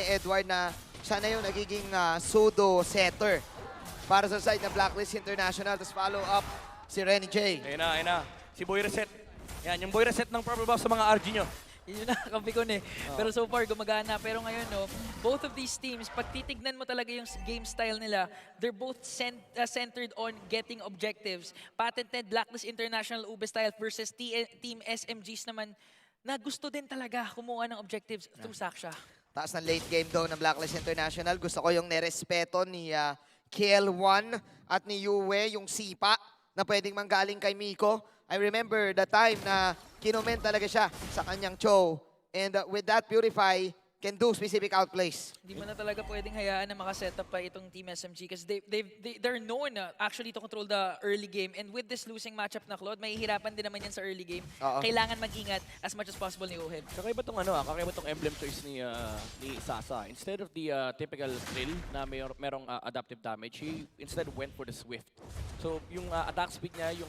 ni Edward na siya na yung nagiging pseudo setter para sa side ng Blacklist International. Tapos follow up si Renny J. Ayun na. Si Boy Reset. Yan, yung Boy Reset ng Purple Buff sa mga RG nyo. Yun yung nakakapikon eh. Pero so far, gumagana. Pero ngayon, no, both of these teams, pag titignan mo talaga yung game style nila, they're both centered on getting objectives. Patented Blacklist International Ube style versus Team SMGs naman na gusto din talaga kumuha ng objectives through Saksha. Taas ng late game daw ng Blacklist International. Gusto ko yung nerespeto ni KL1 at ni Yue, yung sipa na pwedeng manggaling kay Miko. I remember the time na kinoment talaga siya sa kanyang show. And with that, Purify can do specific outplays. Hindi mo na talaga pwedeng hayaan na makasetup pa itong Team SMG kasi they're known actually to control the early game. And with this losing matchup na Claude, mahihirapan din naman yan sa early game. Kailangan mag-ingat as much as possible ni Oheb. Kakaiba tong kakaiba tong emblem choice ni Sasa. Instead of the typical thrill na merong adaptive damage, he instead went for the swift. So yung attack speed niya yung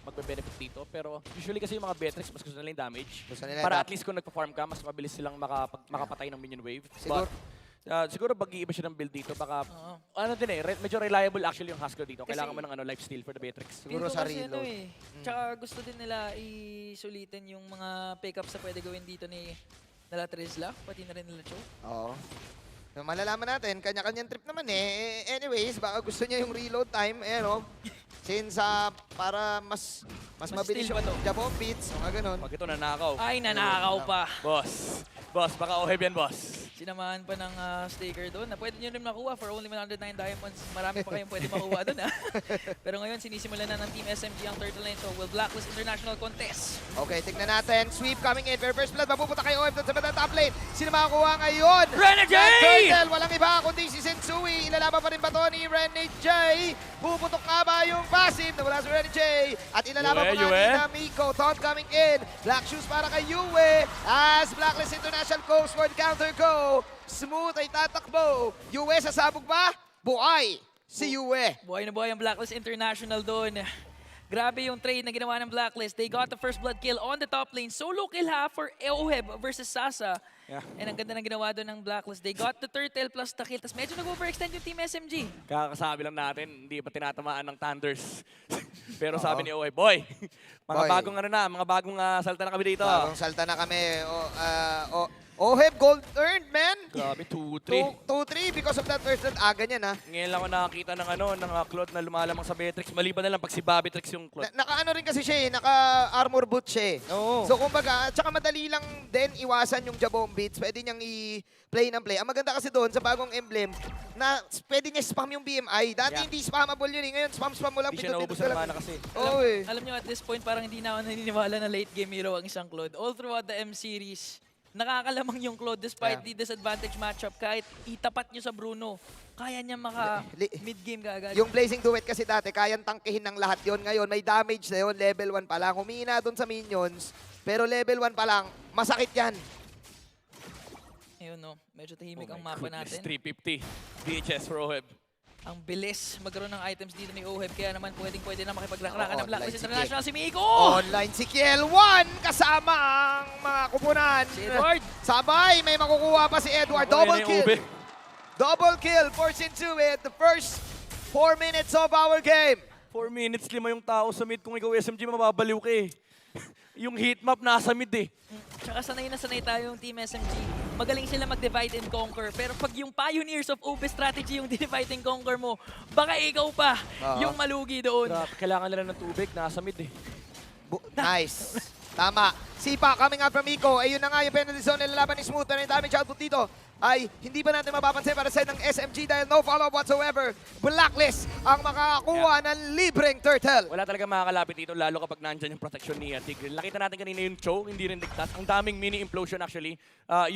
magbe-benefit dito, pero usually kasi yung mga Beatrix mas gusto nila yung damage. Para at least kung nagpa-farm ka, mas mabilis silang makapatay ng minion wave. Siguro, Siguro mag-iiba siya ng build dito. Baka, ano din eh, medyo reliable actually yung Husker dito. Kailangan mo ng lifesteal for the Beatrix. siguro sa reload. Tsaka gusto din nila isulitin yung mga pickups na pwede gawin dito ni nila Trizla, pati na rin nila Cho. Oo. So, malalaman natin, kanya-kanyang trip naman eh. Anyways, baka gusto niya yung reload time, since para mas mabilis still yung ba to? jabong beats, mga ganun. Pag ito nanakaw. Ay, nanakaw pa. Boss, baka Oheb yan, boss. Sinamahan pa ng sticker doon na pwede nyo rin makuha for only 109 diamonds. Marami pa kayong pwede makuha doon Pero ngayon, sinisimulan na ng Team SMG ang Turtle Lane. So, will Blacklist International contest. Okay, tignan natin. Sweep coming in. First blood, mapupunta kay OF doon sa batang top lane. Sino makakuha ngayon? Renegade! Red Turtle, walang iba kundi si Sensui. Ilalaban pa rin ba to ni Renegade? Puputok nga ba yung passive? Nawala si Renegade. At ilalaban pa nga ni Miko. Taunt coming in. Black shoes para kay Yue. As Blacklist International goes for the counter go. Smooth ay tatakbo. Yue sasabog ba? Buhay si Yue. Buhay na buhay ang Blacklist International doon. Grabe yung trade na ginawa ng Blacklist. They got the first blood kill on the top lane. Solo kill for Oheb versus Sasa. Yeah. And ang ganda ng ginawa doon ng Blacklist. They got the Turtle plus the kill. Tapos medyo nag-overextend yung Team SMG. Kakasabi lang natin, hindi pa tinatamaan ng Thunders. Pero sabi ni Oheb, boy, mga bagong salta na kami dito. Bagong salta na kami. Oheb gold earned, man. Grabe, 2-3. 2-3 because of that first blood. Aga niyan, Ngayon lang ako nakakita ng Claude na lumalamang sa Beatrix. Maliban na lang pag si Babitrix yung Claude. Naka-ano rin kasi siya naka-armor boot siya Oo. So kumbaga, tsaka madali lang din iwasan yung jabong beats. Pwede niyang i-play ng play. Ang maganda kasi doon sa bagong emblem, na pwede niya spam yung BMI. Dati hindi spammable yun Ngayon, spam mo lang. Hindi siya nauubos ng mana kasi. Alam nyo, at this point, parang hindi na ako naniniwala na late game hero ang isang Claude. All throughout the M series, nakakalamang yung Claude despite the disadvantage matchup. Kahit itapat nyo sa Bruno, kaya niya maka-mid-game kaagad. Yung Blazing Duet kasi dati, kayang tangkihin ng lahat yon. Ngayon, may damage na yun. Level 1 pa lang. Humina doon sa minions. Pero level 1 pa lang, masakit yan. Ayun, no. Medyo tahimik ang mapa natin. 350. DHS for Oheb. Ang bilis magkaroon ng items dito ni Oheb. Kaya naman pwede na makipagrakrakan ng Blacklist online International si Miko! Online si KL1 kasama ang mga kupunan. Si Edward. Sabay, may makukuha pa si Edward. Double kill. Double kill for Sensui at the first 4 minutes of our game. 4 minutes, 5 yung tao sa mid. Kung ikaw SMG, mababaliw ka eh. Yung heat map nasa mid eh. Tsaka sanay na sanay tayong Team SMG. Magaling sila mag-divide and conquer. Pero pag yung Pioneers of Ube strategy yung divide and conquer mo, baka ikaw pa yung malugi doon. Kailangan nila ng tubig, nasa mid eh. Nice. Tama. Sipa coming out from Miko. Ayun na nga yung penalty zone nilalaban ni Smooth. Pero yung damage output dito ay hindi ba natin mapapansin para sa ng SMG dahil no follow-up whatsoever. Blacklist ang makakakuha ng libreng turtle. Wala talaga makakalapit dito, lalo kapag nandyan yung protection ni Tigreal. Nakita natin kanina yung Cho, hindi rin ligtas. Ang daming mini-implosion actually.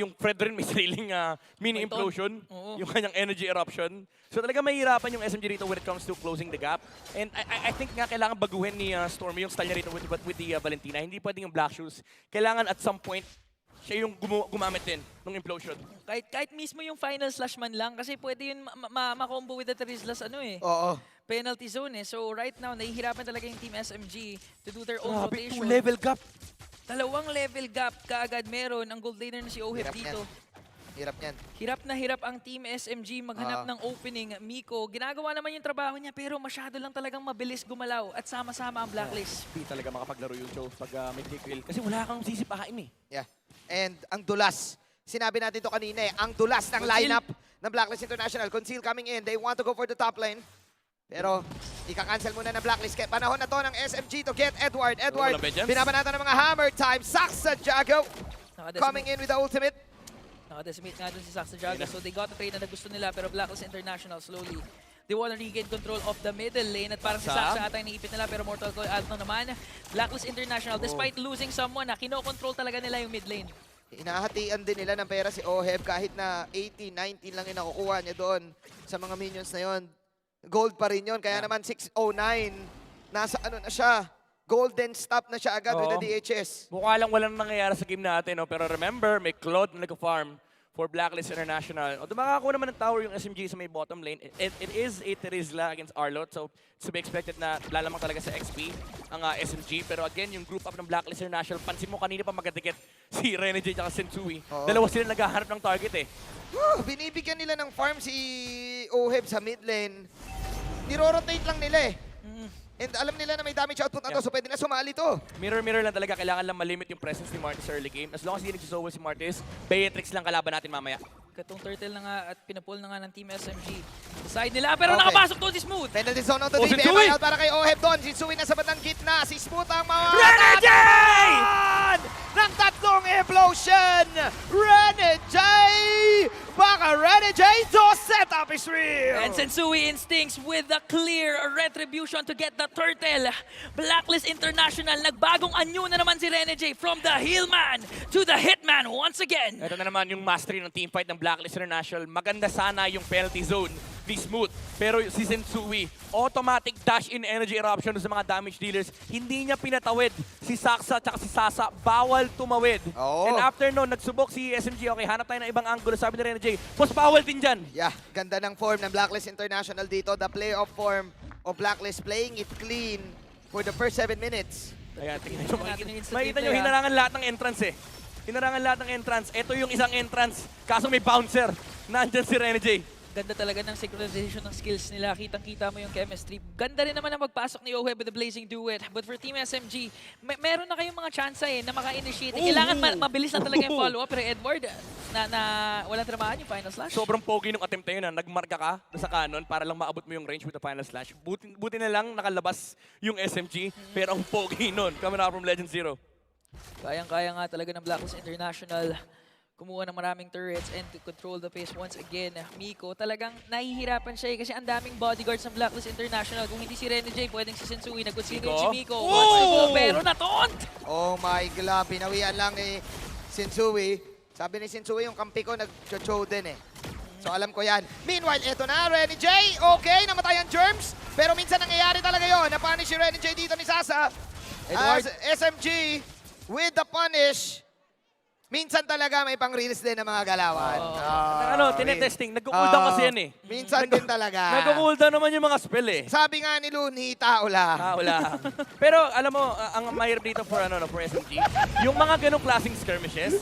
Yung Fred rin may sariling mini-implosion. Yung kanyang energy eruption. So talaga mahihirapan yung SMG rito when it comes to closing the gap. And I think nga kailangan baguhin ni Stormy yung style niya rito with the Valentina. Hindi pwedeng yung Black Shoes. Kailangan at some point, siya yung gumamit din ng implosion. Kahit mismo yung final slash man lang kasi pwede yun ma-combo with the Trizlas Oo. penalty zone So right now, nahihirapan talaga yung Team SMG to do their own rotation. 2-level gap. 2 level gap kaagad meron ang gold laner na si Oheb dito. Hirap niyan. Hirap ang Team SMG maghanap ng opening. Miko, ginagawa naman yung trabaho niya pero masyado lang talagang mabilis gumalaw at sama-sama ang Blacklist. Hindi talaga makapaglaro yung Cho pag may take kill. Kasi wala kang sisipain eh. Yeah. And ang dulas. Sinabi natin to kanina eh. Ang dulas ng Conceal. lineup ng Blacklist International. Conceal coming in. They want to go for the top lane. Pero ika-cancel muna ng Blacklist. Kaya panahon na to ng SMG to get Edward. Edward, Wala vengeance. binabanatan ng mga hammer time. Saksa Jago coming in with the ultimate. Nakadecimate nga dun si Saxa Jago. So they got the trade na gusto nila pero Blacklist International slowly. They want to regain control of the middle lane at parang si Saxa ata yung naipit nila pero Mortal Coil out na naman. Blacklist International, despite losing someone na kinokontrol talaga nila yung mid lane. Inahatian din nila ng pera si Oheb kahit na 80, 19 lang yung nakukuha niya doon sa mga minions na yon. Gold pa rin yun. Kaya naman 609, nasa ano na siya, golden stop na siya agad with the DHS. Mukha lang walang nangyayari sa game natin, no? Pero remember, may Claude na nag-farm for Blacklist International. Although makakakuha naman ng tower yung SMG sa may bottom lane, it is a Terizla against Arlot. So, to be expected na lalamang talaga sa XP ang SMG. Pero again, yung group up ng Blacklist International, pansin mo kanina pa magkadikit si Renegade at Sensui. Dalawa sila naghahanap ng target eh. Binibigyan nila ng farm si Oheb sa mid lane. Niro-rotate lang nila eh. And alam nila na may damage output na to, so pwede na sumali to. Mirror lang talaga, kailangan lang malimit yung presence ni Martis sa early game. As long as hindi nagsisowl si Martis, Beatrix lang kalaban natin mamaya. Katong turtle na nga at pinapull na nga ng Team SMG. Sa side nila pero nakapasok doon si Smooth. Penalty zone out to si DPM. Sui! Out para kay Oheb doon. Si Sui nasa bandang gitna. Si Smooth ang mga... Renegade! Ng tatlong implosion! Renegade! Baka Renegade to set up is real! And Sensui Instincts with a clear retribution to get the turtle. Blacklist International, nagbagong anyo na naman si Renegade from the Healman to the Hitman once again. Ito na naman yung mastery ng teamfight ng Blacklist International. Maganda sana yung penalty zone ni Smooth. Pero si Sensui, automatic dash-in energy eruption sa mga damage dealers. Hindi niya pinatawid si Saksa at si Sasa. Bawal tumawid. Oo. And after noon, nagsubok si SMG. Okay, hanap tayo ng ibang angulo. Sabi ni Renegade, mas bawal din dyan. Yeah, ganda ng form ng Blacklist International dito. The play-off form of Blacklist playing it clean for the first 7 minutes. Ayan, tingnan nyo. Natin yung instant Makikita nyo, replay, hinarangan lahat ng entrance eh. Hinarangan lahat ng entrance. Ito yung isang entrance. Kaso may bouncer. Nandyan si Renegade. Ganda talaga ng synchronization ng skills nila. Kitang-kita mo yung chemistry. Ganda rin naman ang magpasok ni Oheb with the Blazing Duet. But for Team SMG, meron na kayong mga chance eh na maka-initiate. Kailangan mabilis na talaga yung follow-up. Pero Edward, walang tramahan yung final slash. Sobrang pogi nung attempt na yun. Nagmarka ka sa cannon para lang maabot mo yung range with the final slash. Buti na lang nakalabas yung SMG. Pero ang pogi nun, coming out from Legend Zero. Kayang-kaya nga talaga ng Blacklist International kumuha ng maraming turrets and to control the pace once again. Miko, talagang nahihirapan siya kasi ang daming bodyguards ng Blacklist International. Kung hindi si Renegade, pwedeng si Sensui. Nag-consider si Miko. Pero na-taunt! Oh my God, pinawian lang ni Sensui. Sabi ni Sensui, yung kampi ko nag-chow din eh. So alam ko yan. Meanwhile, eto na, Renegade. Okay, namatay ang Germs. Pero minsan nangyayari talaga yun. Napunish si Renegade dito ni Sasa. Edward. SMG with the punish. Minsan talaga may pang-reels din ng mga galawan. Tinetesting. Nagko-cooldown kasi yan eh. Minsan din talaga. Nagko-cooldown naman yung mga spell eh. Sabi nga ni Looney, tao lang. Wala. Pero alam mo, ang mahirap dito for SMG, yung mga ganong klaseng skirmishes,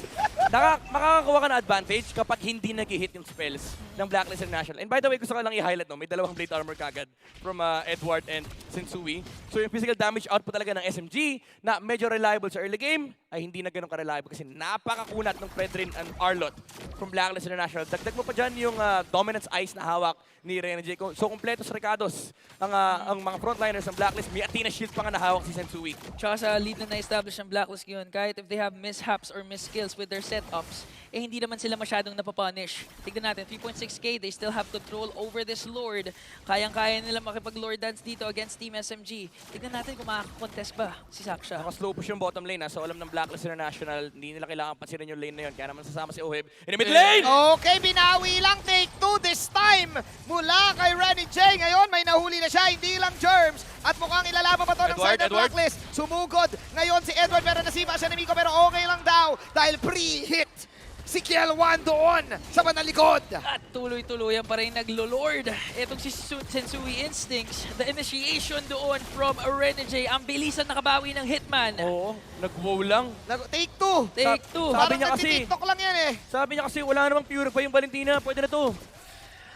makakakuha ka na advantage kapag hindi nag-hit yung spells ng Blacklist International. And by the way, gusto ko lang i-highlight, no? May dalawang plate armor kagad from Edward and Sensui. So yung physical damage output talaga ng SMG na medyo reliable sa early game, ay hindi na ganun ka-reliable kasi napakakunat ng Fredrin and Arlot from Blacklist International. Dagdag mo pa dyan yung Dominance Ice na hawak ni Renegade. So kompleto sa Ricados ang mga frontliners ng Blacklist. May Athena Shield pa nga nahawak si Sensui. Tsaka sa lead na na-establish ng Blacklist yun, kahit if they have mishaps or misskills with their setups, hindi naman sila masyadong napapunish. Tignan natin, 3.6k, they still have control over this Lord. Kayang-kaya nila makipag-Lord dance dito against Team SMG. Tignan natin kung makakakontest ba si Saksha. Naka-slow push yung bottom lane. So alam ng Blacklist International, hindi nila kailangan pansinin yung lane na yun. Kaya naman sasama si Oheb in the mid lane! Okay, binawi lang. Take 2 this time mula kay Renegade. Ngayon, may nahuli na siya. Hindi lang Germs. At mukhang ilalaban pa to ng side ng Blacklist. Sumugod ngayon si Edward pero nasiba siya ni Miko pero okay lang daw dahil pre-hit si Kiel1 doon sa banalikod. At tuloy-tuloyan pa rin naglo-lord. Itong si Sensui Instincts. The initiation doon from Renegade. Ang bilisan nakabawi ng Hitman. Oo, nag-wow lang. Take 2. Take 2. Sabi niya kasi- TikTok lang yan eh. Sabi niya kasi wala namang purify yung Valentina. Pwede na to.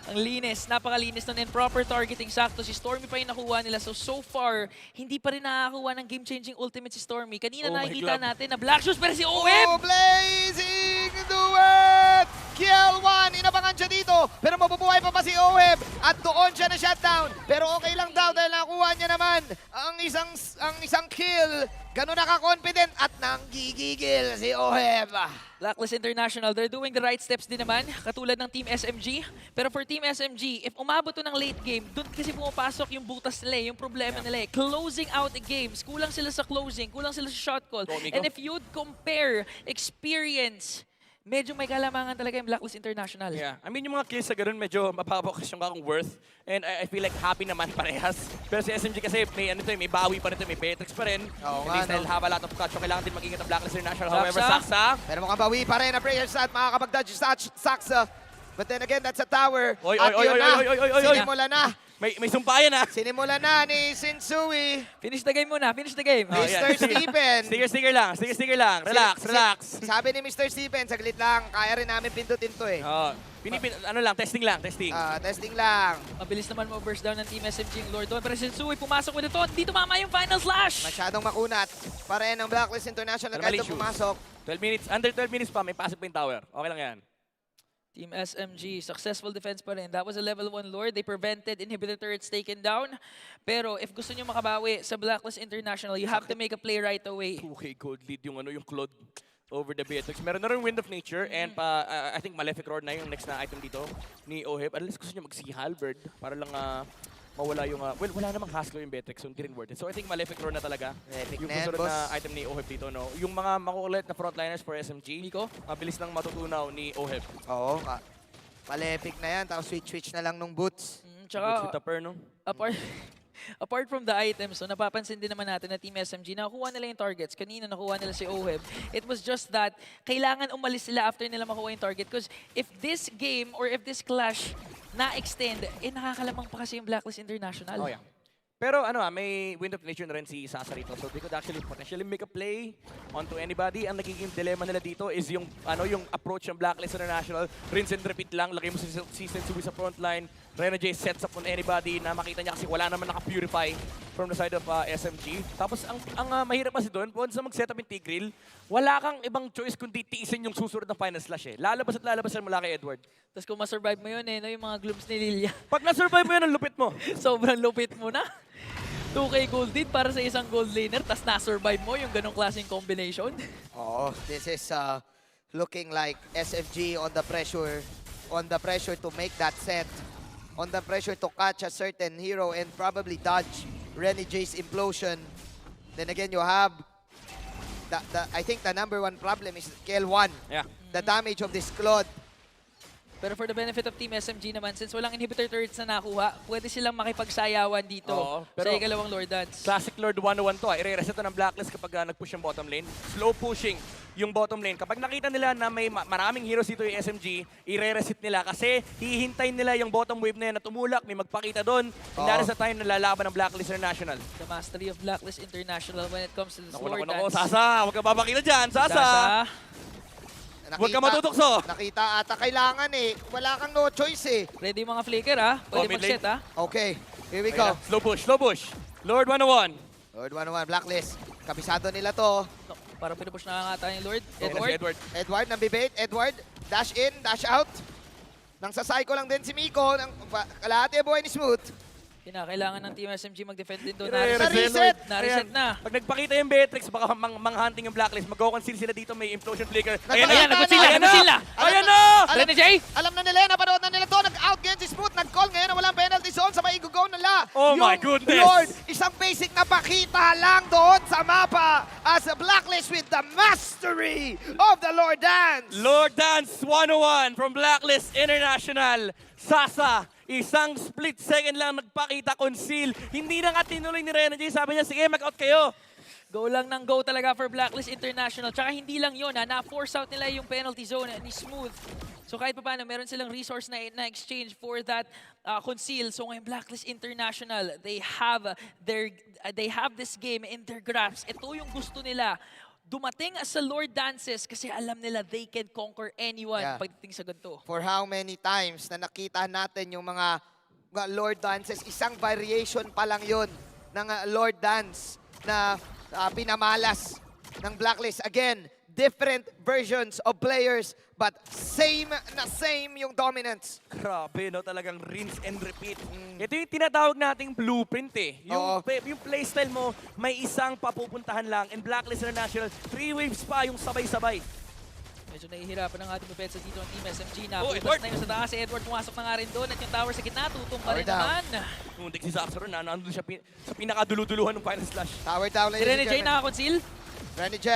Ang linis, napakalinis nun, and proper targeting. Sakto, si Stormy pa yung nakuha nila. So far, hindi pa rin nakakakuha ng game-changing ultimate si Stormy. Kanina Oh my nakikita God. natin na Black Shoes, pero si Oh, OM! blazing duet! Kiel1, inabangan siya dito. Pero mabubuhay pa ba si OM? At doon siya na shutdown. Pero okay lang daw dahil nakuha niya naman ang isang kill. Ganun naka-confident at nanggigigil si OM. Blacklist International, they're doing the right steps din naman, katulad ng Team SMG. Pero for Team SMG, if umabot to ng late game, doon kasi pumapasok yung butas nila, yung problema nila eh. Closing out the games, kulang sila sa closing, kulang sila sa shot call. Tomiko. And if you'd compare experience, medyo may kalamangan talaga yung Blacklist International. Yeah. I mean, yung mga kills sa ganun, medyo mapapakas yung kakong worth. And I feel like happy naman parehas. Pero si SMG kasi may ano to, may bawi pa rin to, may Beatrix pa rin. Oo At nga, least dahil no? haba lot of cuts, so kailangan din mag-ingat ang Blacklist International. Saksa. However, Saksa. Pero mukhang bawi pa rin ang Prayers at makakapag-dodge Saksa. But then again, that's a tower. Oy, At oy, yun oy, na, oy, oy, oy, oy, oy. sinimula na. May sumpayan ah. Sinimula na ni Sensui. Finish the game muna, finish the game. Oh, Mr. yeah. Stephen. Sticker lang, sticker lang. Relax, relax. Sabi ni Mr. Stephen, saglit lang. Kaya rin namin pindutin to eh. Oh, ano lang, testing lang, testing. Testing lang. Mabilis naman mo-burst down ng Team SMG yung Lord doon. Pero Sensui pumasok with ito. Hindi tumama yung final slash. Masyadong makunat. Para yan ang Blacklist International Pero kahit mali shoes. pumasok. 12 minutes, under 12 minutes pa, may pasok pa yung tower. Okay lang yan. Team SMG, successful defense pa rin. That was a level 1 Lord. They prevented inhibitor turrets taken down. Pero if gusto nyo makabawi sa Blacklist International, you have to make a play right away. 2K gold lead yung yung Claude over the Beatrix. Meron na rin Wind of Nature and I think Malefic Roar na yung next na item dito ni Oheb. At least gusto niya mag-Sea Halberd para lang mawala yung... well, wala namang Haskell yung Beatrix, so hindi rin worth it. So I think Malefic Roar na talaga Malefic yung na yan, susunod boss. na item ni Oheb dito. No? Yung mga makukulit na frontliners for SMG, Miko? mabilis lang matutunaw ni Oheb. Oo. Malefic na yan. Tapos switch na lang nung boots. Tsaka, With Tupper, no? apart from the items, so napapansin din naman natin na Team SMG, nakuha nila yung targets. Kanina nakuha nila si Oheb. It was just that kailangan umalis sila after nila makuha yung target. Because if this game or if this clash na-extend, nakakalamang pa kasi yung Blacklist International. Oh, yeah. Pero may Wind of Nature na rin si Sasa rito. So they could actually potentially make a play onto anybody. Ang nagiging dilemma nila dito is yung yung approach ng Blacklist International. Rinse and repeat lang. Lagay mo si Sensui sa frontline. Renegade sets up on anybody na makita niya kasi wala naman naka-purify from the side of SMG. Tapos ang mahirap kasi doon, once na mag-set up yung Tigreal, wala kang ibang choice kundi tiisin yung susunod ng final slash eh. Lalabas at lalabas yan mula kay Edward. Tapos kung masurvive mo yun no, yung mga glooms ni Lilia, Pag na-survive mo yan, ang lupit mo. sobrang lupit mo na. 2K gold lead para sa isang gold laner, tapos na-survive mo yung ganong klaseng combination. Oo. This is looking like SFG on the pressure to make that set. On the pressure to catch a certain hero and probably dodge Renegade's implosion. Then again, you have I think the number one problem is Kiel1. Yeah. The damage of this Claude. Pero for the benefit of Team SMG naman, since walang inhibitor turrets na nakuha, pwede silang makipagsayawan dito Oo, sa pero ikalawang Lord Dance. Classic Lord 101 to. I-reset to ng Blacklist kapag nag-push yung bottom lane. Slow pushing yung bottom lane. Kapag nakita nila na may maraming heroes dito yung SMG, i-reset nila kasi hihintayin nila yung bottom wave na yan na tumulak, may magpakita doon. And that is the time na lalaban ng Blacklist International. The mastery of Blacklist International when it comes to this Naku, Lord naku, Dance. Sasa! Huwag ka babakita dyan, Sasa! Huwag ka matutokso! Nakita ata kailangan eh. Wala kang no choice eh. Ready mga flicker ha? Pwede mid mag-set lane. ha? Okay, here we Ayan go. na. Slow push, slow push. Lord 101. Lord 101, Blacklist. Kabisado nila to. No, parang pinupush na nga ata yung Lord. Ayan na si Edward. Edward, nambibait. Edward, dash in, dash out. Nang sa psycho lang din si Miko. Kalahati ang buhay ni Smooth. Kinakailangan ng Team SMG mag-defend din doon. Reset! Na-reset Ayan. na. Pag nagpakita yung Beatrix, baka mang-hunting yung Blacklist. Mag-conceal sila dito, may implosion flicker. Ayan, Ayan, nag-conceal na, Ayan nag-conceal na! Ayan na! Renegade! Alam na nila, napanood na nila to. Nag-out game si Smooth. Nag-call ngayon na walang penalty zone sa maigo-go nila. Oh Yung my goodness! Lord, isang basic na pakita lang doon sa mapa as a Blacklist with the mastery of the Lord Dance. Lord Dance 101 from Blacklist International. Sasa, isang split second lang nagpakita, conceal. Hindi na nga tinuloy ni Renegade. Sabi niya, sige, mag-out kayo. Go lang ng go talaga for Blacklist International. Tsaka hindi lang yun, na-force out nila yung penalty zone ni Smooth. So kahit pa paano, meron silang resource na exchange for that conceal. So ngayon, Blacklist International, they have this game in their grasp. Ito yung gusto nila. Dumating sa Lord Dances kasi alam nila they can conquer anyone pagdating sa ganito. For how many times na nakita natin yung mga Lord Dances, isang variation pa lang yun ng Lord Dance na pinamalas ng Blacklist. Again, different versions of players but same yung dominance. Grabe, no? Talagang rinse and repeat. Ito yung tinatawag nating blueprint eh. Yung playstyle mo, may isang papupuntahan lang. And Blacklist International, 3 waves pa yung sabay-sabay. Medyo nahihirapan ng ating defensa dito ng Team SMG na. Butas na yun sa taas. Si Edward pumasok na nga rin doon. At yung tower sa gitna, tutumba rin naman. Ngundik si Zaxxer na nandun siya sa pinakaduluduluhan ng Final Slash. Tower down, Si ladies Rene and J gentlemen. naka-conceal. Rene J,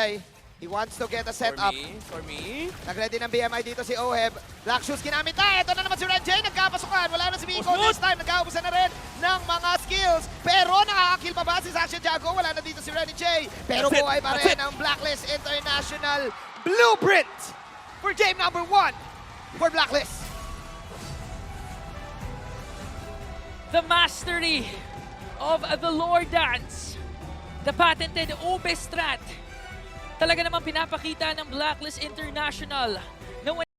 he wants to get a setup. For me. Nag-ready ng BMI dito si Oheb. Black Shoes ginamit na. Ito na naman si Ren J. Nagkapasukan. Wala na si Miko. This time, nagkaubusan na rin ng mga skills. Pero nakakakill pa ba si Sasha Jago? Wala na dito si Ren J. Pero buhay pa rin ang Blacklist International blueprint for game number 1 for Blacklist. The mastery of the Lord Dance. The patented Ube Strat. Talaga namang pinapakita ng Blacklist International